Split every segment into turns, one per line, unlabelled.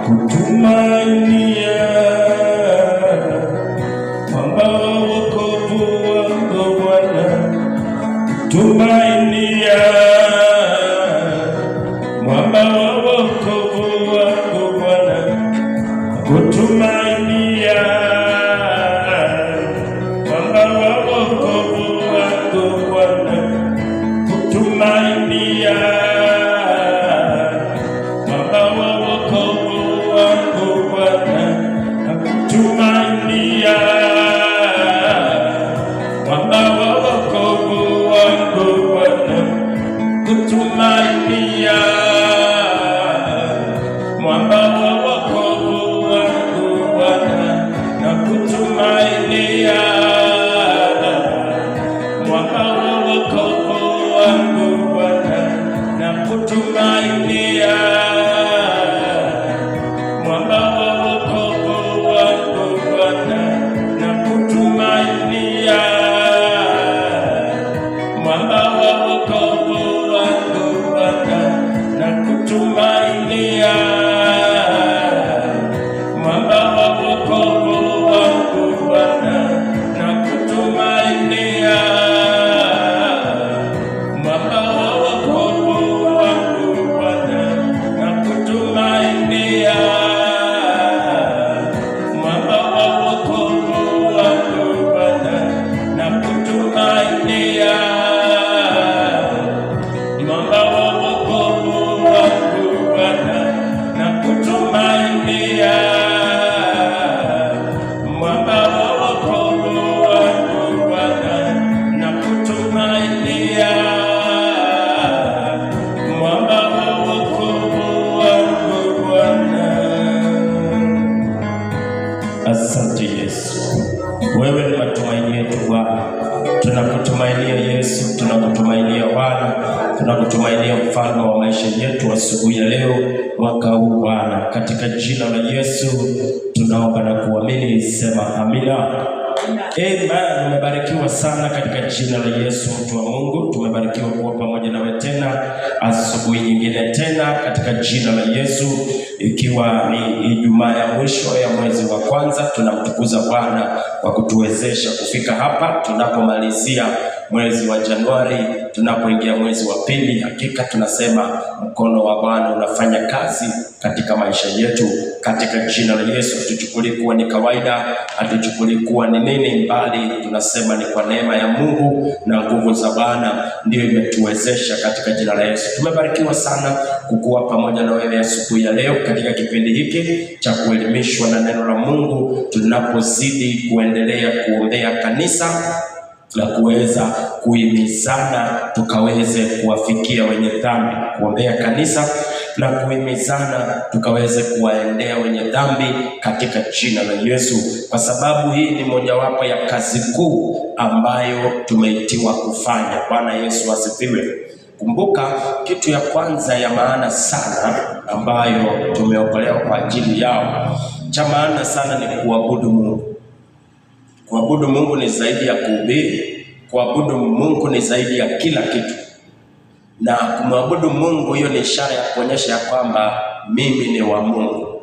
kutumainia mwamba wa wokovu wangu Bwana, kutumainia mwamba wa wokovu wangu Bwana, kutumainia mwamba wa wokovu wangu Bwana, kutumainia mwamba wa wokovu wangu Bwana, kutumainia mwamba wa wokovu wangu Bwana, kutumainia mwamba wa wokovu wangu Bwana, na kutumainia mwamba wa wokovu wangu Bwana, na kutumainia mwamba wa wokovu wangu Bwana, na kutumainia mwamba wa wokovu wangu Bwana, na kutumainia mwamba wa wokovu wangu Bwana, na kutumainia mwamba wa wokovu wangu Bwana, na kutumainia mwamba wa wokovu wangu Bwana, na kutumainia mwamba wa wokovu wangu Bwana, na kutumainia mwamba wa wokovu wangu Bwana, na kutumainia mwamba wa wokovu wangu Bwana. Asante Yesu, wewe ni matumaini yetu Bwana. Tunakutumainia Yesu, tunakutumainia Bwana, tunakutumainia mfalme wa maisha yetu asubuhi ya leo, mwaka huu Bwana, katika jina la Yesu tunaomba na kuamini, sema amina. Amen. Umebarikiwa sana katika jina la Yesu, mtu wa Mungu. Tumebarikiwa kuwa pamoja nawe tena asubuhi nyingine tena katika jina la Yesu, ikiwa ni Ijumaa ya mwisho ya mwezi wa kwanza. Tunamtukuza Bwana kwa kutuwezesha kufika hapa tunapomalizia mwezi wa Januari, tunapoingia mwezi wa pili. Hakika tunasema mkono wa Bwana unafanya kazi katika maisha yetu katika jina la Yesu. Hatuchukuli kuwa ni kawaida, hatuchukuli kuwa ni nini, bali tunasema ni kwa neema ya Mungu na nguvu za Bwana ndio imetuwezesha katika jina la Yesu. Tumebarikiwa sana kukuwa pamoja na wewe asubuhi ya leo katika kipindi hiki cha kuelimishwa na neno la Mungu, tunapozidi kuendelea kuombea kanisa na kuweza kuhimizana tukaweze kuwafikia wenye dhambi, kuombea kanisa na kuhimizana tukaweze kuwaendea wenye dhambi katika jina la Yesu, kwa sababu hii ni mojawapo ya kazi kuu ambayo tumeitiwa kufanya. Bwana Yesu asifiwe. Kumbuka, kitu ya kwanza ya maana sana ambayo tumeokolewa kwa ajili yao, cha maana sana ni kuabudu Mungu. Kuabudu Mungu ni zaidi ya kuhubiri. Kuabudu Mungu ni zaidi ya kila kitu. Na kumwabudu Mungu, hiyo ni ishara ya kuonyesha ya kwamba mimi ni wa Mungu.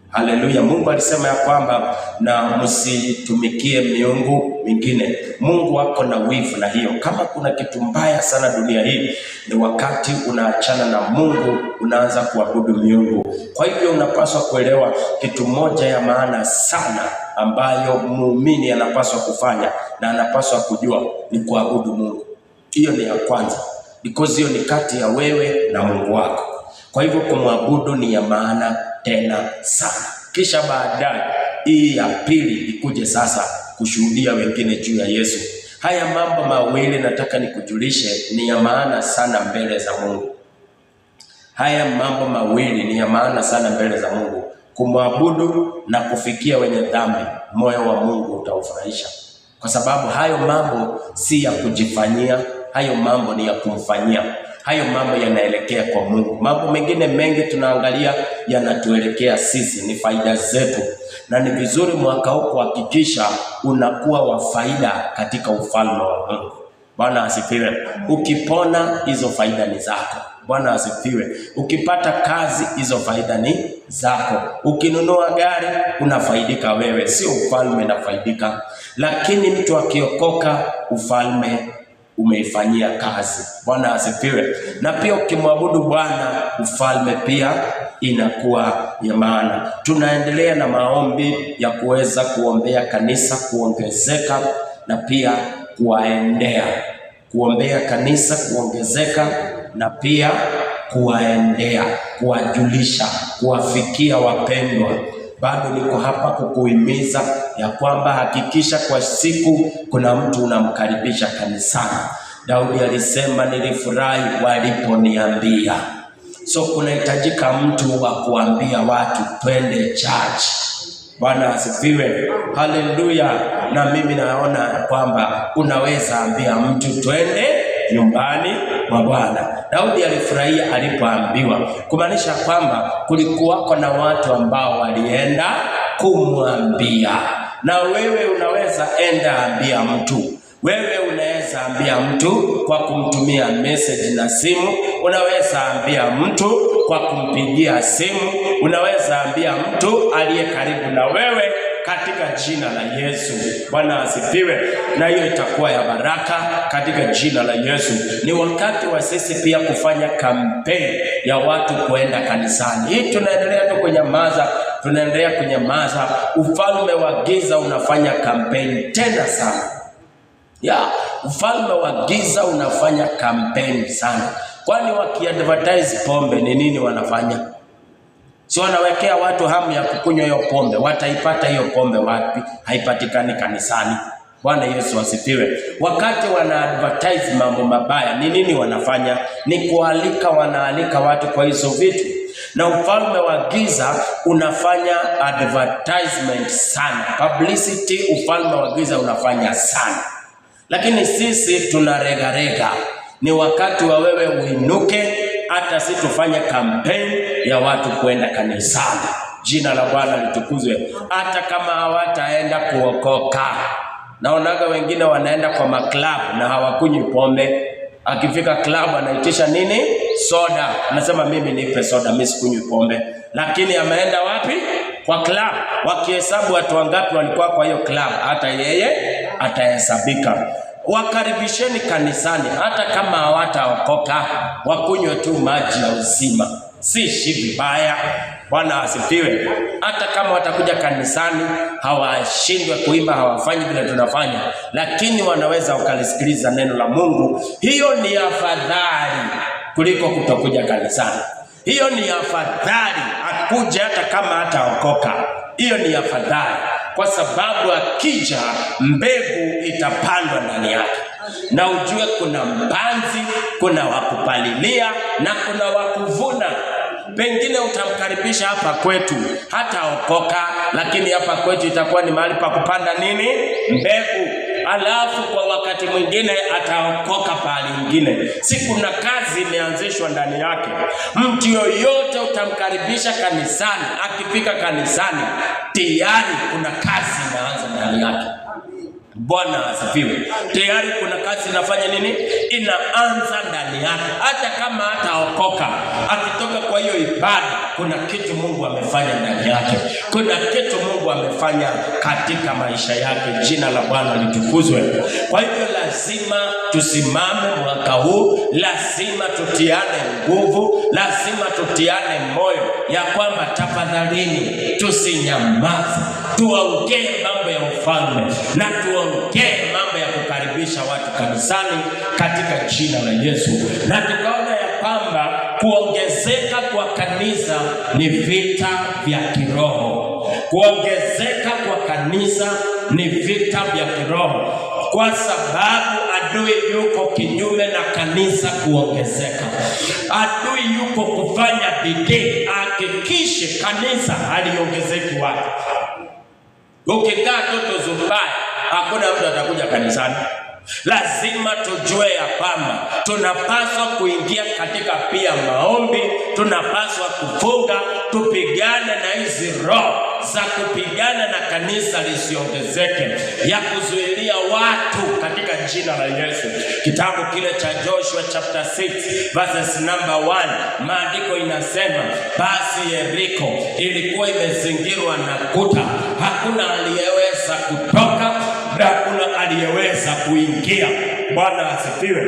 Haleluya. Mungu alisema ya kwamba na msitumikie miungu mingine. Mungu wako na wivu na hiyo. Kama kuna kitu mbaya sana dunia hii, ni wakati unaachana na Mungu, unaanza kuabudu miungu. Kwa hivyo unapaswa kuelewa kitu moja ya maana sana ambayo muumini anapaswa kufanya na anapaswa kujua ni kuabudu Mungu. Hiyo ni ya kwanza, because hiyo ni kati ya wewe na Mungu wako. Kwa hivyo kumwabudu ni ya maana tena sana. Kisha baadaye hii ya pili ikuje sasa kushuhudia wengine juu ya Yesu. Haya mambo mawili nataka nikujulishe ni ya maana sana mbele za Mungu. Haya mambo mawili ni ya maana sana mbele za Mungu. Kumwabudu na kufikia wenye dhambi, moyo wa Mungu utaufurahisha. Kwa sababu hayo mambo si ya kujifanyia, hayo mambo ni ya kumfanyia. Hayo mambo yanaelekea kwa Mungu. Mambo mengine mengi tunaangalia yanatuelekea sisi, ni faida zetu. Na ni vizuri mwaka huu kuhakikisha unakuwa wa faida katika ufalme wa Mungu. Bwana asifiwe. Ukipona, hizo faida ni zako. Bwana asifiwe. Ukipata kazi, hizo faida ni zako. Ukinunua gari, unafaidika wewe, sio ufalme unafaidika. Lakini mtu akiokoka, ufalme umeifanyia kazi. Bwana asifiwe. Na pia ukimwabudu Bwana, ufalme pia inakuwa ya maana. Tunaendelea na maombi ya kuweza kuombea kanisa kuongezeka na pia kuombea kanisa kuongezeka na pia kuwaendea, kuwajulisha, kuwafikia wapendwa. Bado niko hapa kukuhimiza ya kwamba hakikisha kwa siku kuna mtu unamkaribisha kanisani. Daudi alisema nilifurahi waliponiambia. So kunahitajika mtu wa kuambia watu twende church. Bwana asifiwe. Haleluya. Na mimi naona kwamba unaweza ambia mtu twende nyumbani mwa Bwana. Daudi alifurahia alipoambiwa, kumaanisha kwamba kulikuwako na watu ambao walienda kumwambia. Na wewe unaweza enda ambia mtu. Wewe unaweza ambia mtu kwa kumtumia message na simu, unaweza ambia mtu kwa kumpigia simu, unaweza ambia mtu aliye karibu na wewe katika jina la Yesu. Bwana asifiwe. Na hiyo itakuwa ya baraka katika jina la Yesu. Ni wakati wa sisi pia kufanya kampeni ya watu kuenda kanisani. Hii tunaendelea tu kunyamaza. Ufalme wa giza unafanya kampeni tena sana. Ufalme wa giza unafanya kampeni sana. Kwani wakiadvertise pombe ni nini wanafanya? Si wanawekea watu hamu ya kukunywa hiyo pombe. Wataipata hiyo pombe wapi? Haipatikani kanisani. Bwana Yesu asifiwe. Wakati wana advertise mambo mabaya, ni nini wanafanya? Ni wanaalika watu kwa hizo vitu. Na ufalme wa giza unafanya advertisement sana. Publicity ufalme wa giza unafanya sana. Lakini sisi tunarega. Ni wakati wa wewe uinuke, hata sisi tufanye kampeni ya watu kwenda kanisani. Jina la Bwana litukuzwe. Hata kama hawataenda kuokoka. Naonaga wengine wanaenda kwa maklabu na hawakunywi pombe. Akifika klabu anaitisha nini? Soda. Anasema mimi nipe soda, mimi sikunywi pombe. Lakini ameenda wapi? Kwa klabu. Wakihesabu watu wangapi walikuwa kwa hiyo klabu, hata yeye atahesabika. Wakaribisheni kanisani hata kama hawataokoka, wakunywe tu maji ya uzima. Si vibaya. Bwana asifiwe. Hata kama watakuja kanisani hawashindwe kuimba, hawafanyi vile tunafanya, lakini wanaweza wakalisikiliza neno la Mungu. Hiyo ni afadhali kuliko kutokuja kanisani. Hiyo ni afadhali akuje hata kama hataokoka. Hiyo ni afadhali, kwa sababu akija mbegu itapandwa ndani yake. Na ujue kuna mpanzi, kuna wakupalilia na kuna wakuvuna. Pengine utamkaribisha hapa kwetu hata okoka, lakini hapa kwetu itakuwa ni mahali pa kupanda nini? Mbegu. Alafu kwa wakati mwingine ataokoka pahali nyingine. Si kuna kazi imeanzishwa ndani yake. Mtu yoyote utamkaribisha kanisani, akifika kanisani tayari kuna kazi inaanza ndani yake. Bwana asifiwe. Tayari kuna kazi inafanya nini? Inaanza ndani yake. Hata kama hataokoka, akitoka kwa hiyo ibada, kuna kitu Mungu amefanya ndani yake. Kuna kitu Mungu amefanya katika maisha yake. Jina la Bwana litukuzwe. Kwa hivyo lazima tusimame mwaka huu, lazima tutiane nguvu, lazima tutiane moyo ya kwamba tafadhalini tusinyamaze. Tuongee mambo ya ufalme na tuongee mambo ya kukaribisha watu kanisani katika jina la Yesu. Na tukaona ya kwamba kuongezeka kwa kanisa ni vita vya kiroho. Kuongezeka kwa kanisa ni vita vya kiroho, kwa sababu adui yuko kinyume na kanisa kuongezeka. Adui yuko kufanya bidii hakikishe kanisa haliongezeki watu. Ukikaa toto zumbaya, hakuna mtu atakuja kanisani. Lazima tujue ya kwamba tunapaswa kuingia katika pia maombi, tunapaswa kufunga, tupigane na hizi roho za kupigana na kanisa lisiongezeke, ya kuzuilia watu katika jina la Yesu. Kitabu kile cha Joshua chapter 6 verses number 1, maandiko inasema, basi Yeriko ilikuwa imezingirwa na kuta, hakuna aliyeweza kutoka na hakuna aliyeweza kuingia. Bwana asifiwe.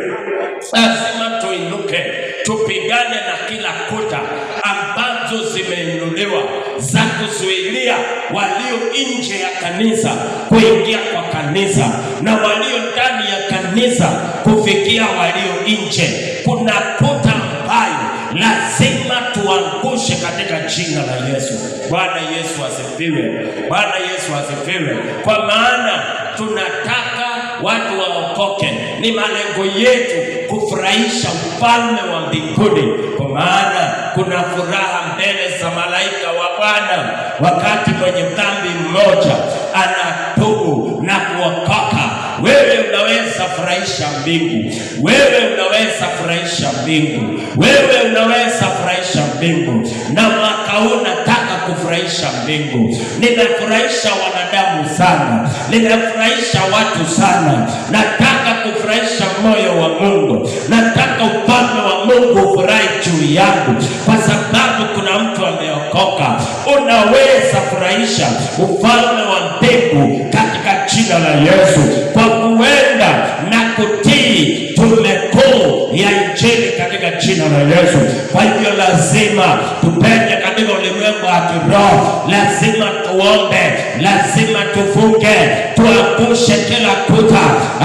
Lazima tuinuke, tupigane na kila kuta ambazo zimeinuliwa za kuzuilia walio nje ya kanisa kuingia kwa kanisa, na walio ndani ya kanisa kufikia walio nje. Kuna kuta ambayo lazima tuangushe katika jina la Yesu. Bwana Yesu asifiwe. Bwana Yesu asifiwe. Kwa maana tunataka watu waokoke. Ni malengo yetu kufurahisha ufalme wa mbinguni, kwa maana kuna furaha mbele za malaika wa Bwana wakati mwenye dhambi mmoja anatubu na kuokoka. Wewe unaweza furahisha mbingu, wewe unaweza furahisha mbingu, wewe unaweza furahisha mbingu. Na mwaka huu nataka kufurahisha mbingu. Ninafurahisha wanadamu sana, ninafurahisha watu sana. Nataka kufurahisha moyo wa Mungu, nataka ufalme wa Mungu ufurahi juu yangu, kwa sababu kuna mtu ameokoka. Unaweza furahisha ufalme wa mbingu katika jina la Yesu, kwa kuenda na kutii tume kuu ya Injili katika jina la Yesu. Kwa hivyo lazima tupende katika ulimwengu wa kiroho, lazima tuombe, lazima tufunge, tuangushe kila kuta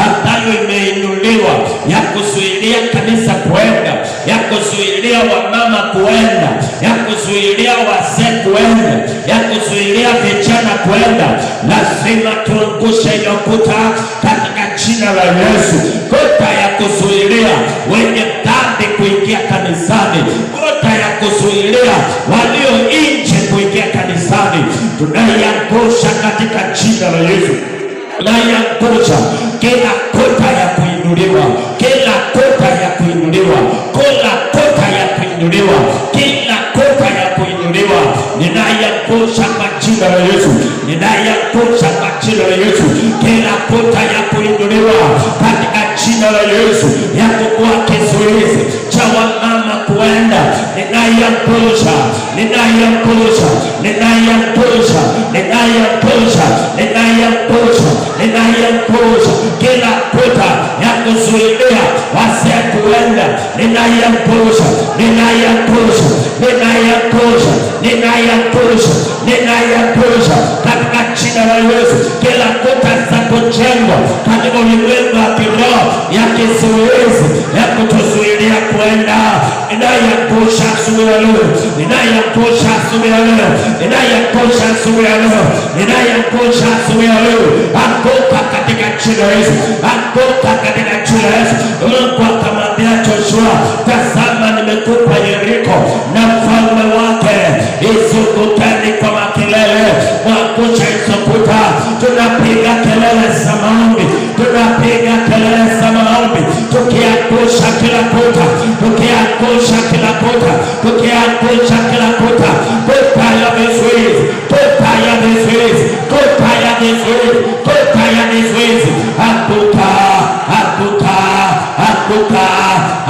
ambayo imeinuliwa ya kuzuilia kanisa kuenda, ya kuzuilia wamama kuenda, ya kuzuilia wazee kuenda, ya kuzuilia vijana kuenda. Lazima tuangushe hiyo kuta katika jina la Yesu. Kuta ya kuzuilia wenye dhambi kuingia kanisani, kuta ya kuzuilia walio nje kuingia kanisani, tunaiangusha katika jina la Yesu. Tunaiangusha kila kuta ya kuinuliwa, kila kuta ya kuinuliwa, kila kuta ya kuinuliwa, kila kuta ya kuinuliwa. Ninaiangusha kwa jina la Yesu, ninaiangusha kwa jina la Yesu. Kila kuta ya kuinuliwa katika jina la Yesu, ya kukuwa kizuizi cha wamama kuenda, ninaiangusha, ninaiangusha, ninaiangusha, ninaiangusha, ninaiangusha, ninaiangusha. Kila kuta ya kuzuilia wazee kuenda, ninaiangusha, ninaiangusha, ninaiangusha, ninaiangusha, ninaiangusha katika jina la Yesu. Kila kuta za kujengwa katika ulimwengu wa kiroho ya kizuizi ya kutuzuilia kuenda, ninaiangusha asubuhi ya leo, ninaiangusha asubuhi ya leo, ninaiangusha asubuhi ya leo, ninaiangusha asubuhi ya leo. Anguka katika jina la Yesu, anguka katika jina la Yesu. Mungu akamwambia Joshua, tazama nimekupa Yeriko na mfalme wake, izungukeni kwa makelele, mwangusha hizo kuta. Tunapiga kelele za maombi, tunapiga kelele za maombi, tukiangusha kila kuta, tukiangusha kila kuta, tukiangusha kila kuta. Kuta ya vizuizi, kuta ya vizuizi, kuta ya vizuizi, kuta ya vizuizi. Anguka, anguka, anguka,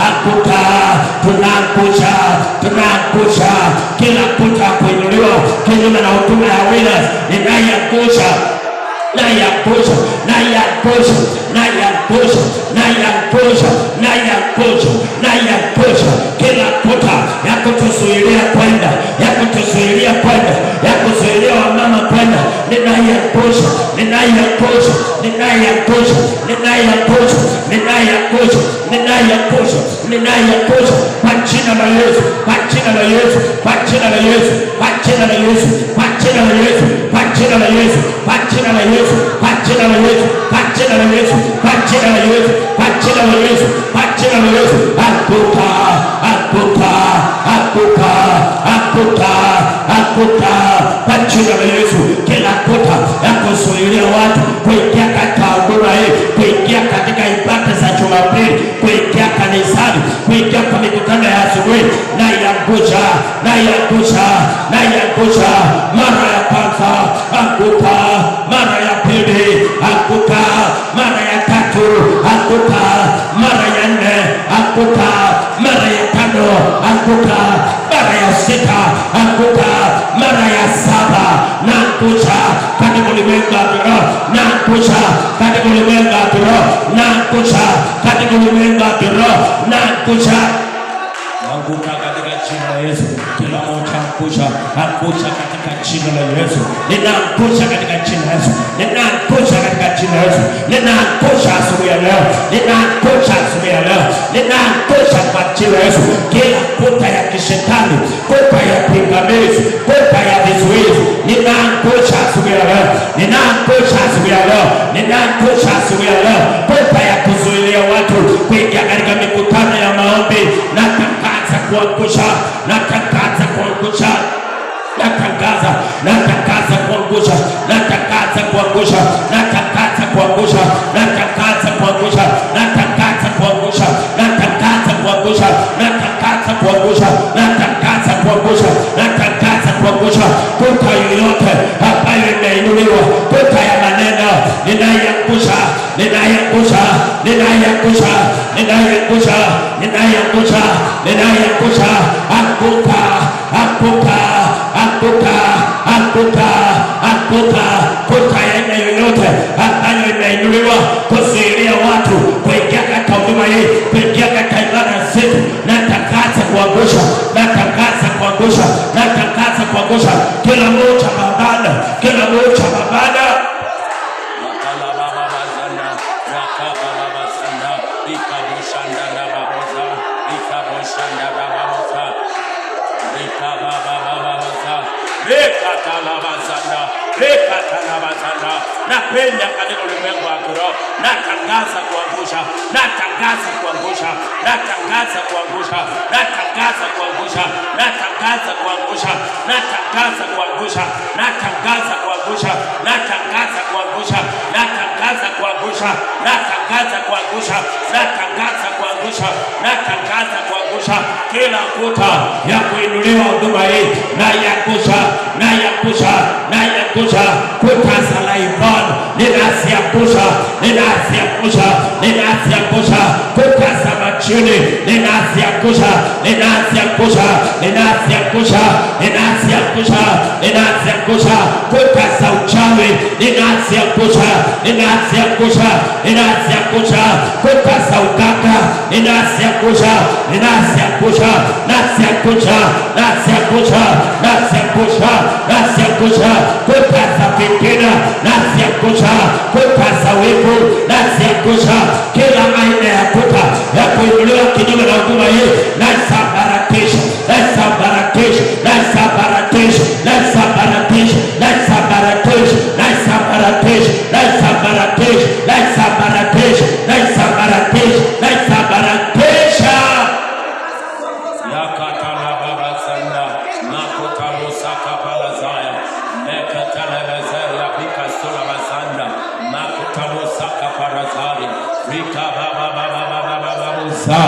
anguka. Tunaangusha, tunaangusha kila kuta kuinuliwa kinyume na huduma ya Winners. Ninaiangusha, naiangusha, naiangusha, naiangusha, naiangusha, naiangusha, naiangusha kila kuta ya kutuzuilia kwenda, ya kutuzuilia kwenda, ya kuzuilia wamama kwenda. Ninaiangusha, ninaiangusha, ninaiangusha, ninaiangusha, ninaiangusha, ninaiangusha, ninaiangusha kwa jina la Yesu, kwa jina la Yesu, kwa jina la Yesu, kwa jina la Yesu, kwa jina la Yesu, kwa jina la Yesu, kwa jina la Yesu, kwa jina la Yesu, kwa jina la Yesu, kwa jina la Yesu, kwa jina la Yesu, kwa jina la Yesu. Anguka, anguka, anguka, anguka, anguka kwa jina la Yesu. Kila kuta ya kuzuilia watu kuingia katika huduma hii, kuingia katika ibada za Jumapili, kuingia kanisani, kuingia kwa mikutano ya asubuhi, naiangusha, naiangusha, naiangusha mara ya kwanza, naangusha katika ulimwengu wa kiroho, naangusha katika ulimwengu wa kiroho, naangusha katika ulimwengu wa kiroho, naangusha. Anguka katika jina la Yesu. Kila mmoja angusha, angusha katika jina la Yesu. Ninaangusha katika jina la Yesu. Ninaangusha katika jina la Yesu. Ninaangusha asubuhi ya leo. Ninaangusha asubuhi ya leo. Ninaangusha kwa jina la Yesu. Kila kuta ya kishetani, kuta ya pingamizi, kuta ya vizuizi, ninaangusha asubuhi ya leo. Ninaangusha asubuhi ya leo. Ninaangusha asubuhi ya leo. Kuta ya kuzuilia watu kuingia katika mikutano ya maombi, na kuangusha, natangaza kuangusha, natangaza kuangusha, natangaza kuangusha, natangaza kuangusha, natangaza kuangusha, natangaza kuangusha, natangaza kuangusha, natangaza kuangusha, natangaza kuangusha, natangaza kuangusha kuta yoyote ambayo imeinuliwa, kuta ya maneno, ninaiangusha, ninaiangusha, ninaiangusha, ninaiangusha, ninaiangusha, ninaiangusha. Anguka, anguka, anguka, anguka, anguka. Kuta ya aina yoyote ambayo imeinuliwa kuzuilia watu kuingia katika huduma hii, kuingia katika ibada zetu, natangaza kuangusha, natangaza kuangusha, natangaza kuangusha kila moja mabana, kila moja mabana. Napenda katika ulimwengu wa kiroho, natangaza kuangusha, natangaza kuangusha, natangaza kuangusha, natangaza kuangusha, natangaza kuangusha, natangaza kuangusha, natangaza kuangusha, natangaza kuangusha, natangaza kuangusha, natangaza kuangusha, natangaza kuangusha, natangaza kuangusha kila kuta ya kuinuliwa huduma hii, naiangusha, naiangusha, naiangusha kuta za laibon, ninaziangusha, ninaziangusha, ninaziangusha kuta za machini, ninaziangusha, ninaziangusha, ninaziangusha, ninaziangusha, ninaziangusha kuta za uchawi, ninaziangusha, ninaziangusha, ninaziangusha kuta za uganga, ninaziangusha, ninaziangusha, naziangusha, naziangusha, naziangusha, naziangusha kuta za fitina, naziangusha kuta za wivu, naziangusha kila aina ya kuta ya kuinuliwa kinyume na huduma hii, naisambaratisha, naisambaratisha, naisambaratisha, naisambaratisha, naisambaratisha, naisambaratisha, naisambaratisha, naisambaratisha, naisambaratisha, naisambaratisha. Yakatala baba sanda makotalo saka palazaya mekatala bezera bika sola basanda makotalo saka parazari rika baba baba baba baba musa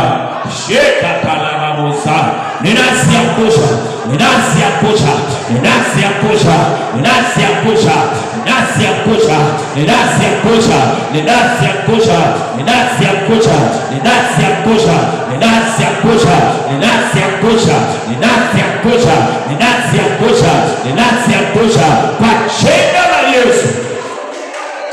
sheka kala musa. Ninasiangusha, ninasiangusha, ninasiangusha, ninasiangusha, ninasiangusha, ninasiangusha, ninasiangusha, ninasiangusha, ninasiangusha, ninasiangusha, ninasiangusha, ninasiangusha, ninasiangusha, ninasiangusha kwa jina la Yesu.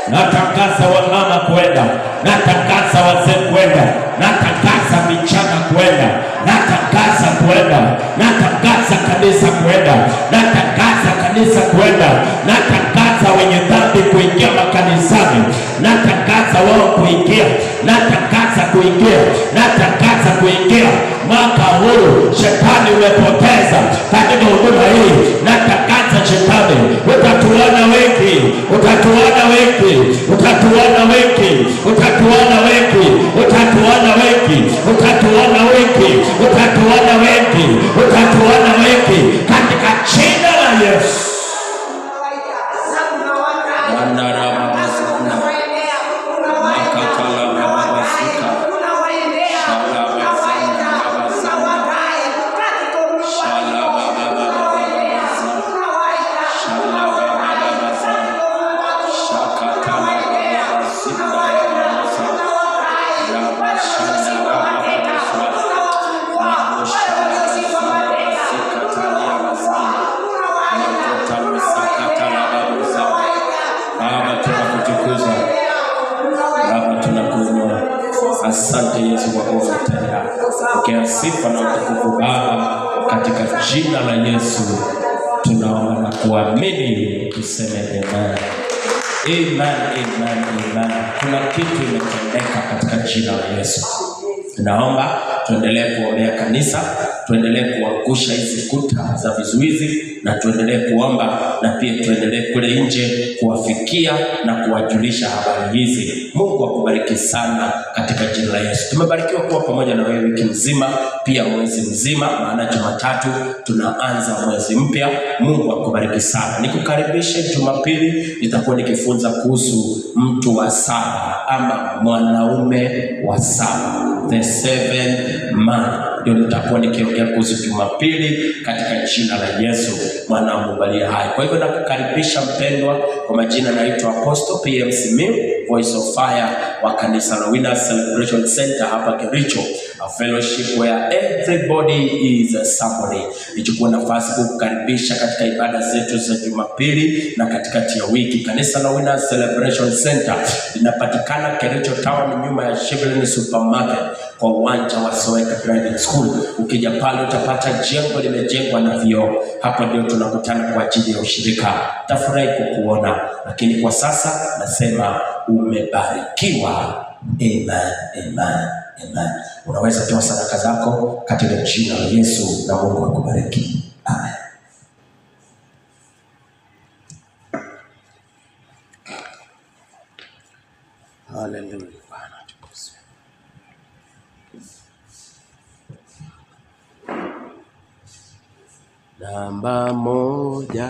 Natangaza wamama kwenda, natangaza wazee kwenda, natangaza vijana kwenda, natangaza kwenda, natangaza kanisa kwenda, natangaza kanisa kwenda, natangaza wenye dhambi kuingia makanisani, natangaza wao kuingia, natangaza kuingia, natangaza kuingia mwaka huu. Shetani umepoteza katika huduma hii, natangaza shetani, utatuona wengi, utatuona wengi, utatuona wengi, utatuona wengi, utatuona wengi, utatuona wengi, utatuona wengi, utatuona wengi katika jina la Yesu. Asante Yesu kwa kuwa umetenda. Pokea sifa na utukufu Baba, katika jina la Yesu tunaomba na kuamini, tuseme amen. Amen, amen, amen. Kuna kitu imetendeka katika jina la Yesu. Naomba tuendelee kuombea kanisa, tuendelee kuangusha hizi kuta za vizuizi, na tuendelee kuomba, na pia tuendelee kule nje kuwafikia na kuwajulisha habari hizi. Mungu akubariki sana katika jina la Yesu. Tumebarikiwa kuwa pamoja na wewe wiki nzima, pia mwezi mzima, maana Jumatatu tunaanza mwezi mpya. Mungu akubariki sana. Nikukaribishe Jumapili, nitakuwa nikifunza kuhusu mtu wa saba ama mwanaume wa saba, the seventh man. Ndio nitakuwa nikiongea kuhusu Jumapili katika jina la Yesu mwana wa Mungu aliye hai. Kwa hivyo nakukaribisha mpendwa, kwa majina naitwa Apostle PM Simiyu, Voice of Fire wa kanisa la Winners Celebration Center hapa Kericho, a fellowship where everybody is a somebody. Nichukua nafasi kukukaribisha katika ibada zetu za Jumapili na katikati ya wiki. Kanisa la Winners Celebration Center linapatikana Kericho Town, nyuma ya Shibelin Supermarket, kwa uwanja wa Soeka Driving School. Ukija pale utapata jengo limejengwa na vioo. Hapo ndio tunakutana kwa ajili ya ushirika. Tafurahi kukuona, lakini kwa sasa nasema umebarikiwa. Amen, amen, amen. Unaweza toa sadaka zako katika jina la Yesu na Mungu akubariki. Amen. Hallelujah. Namba moja.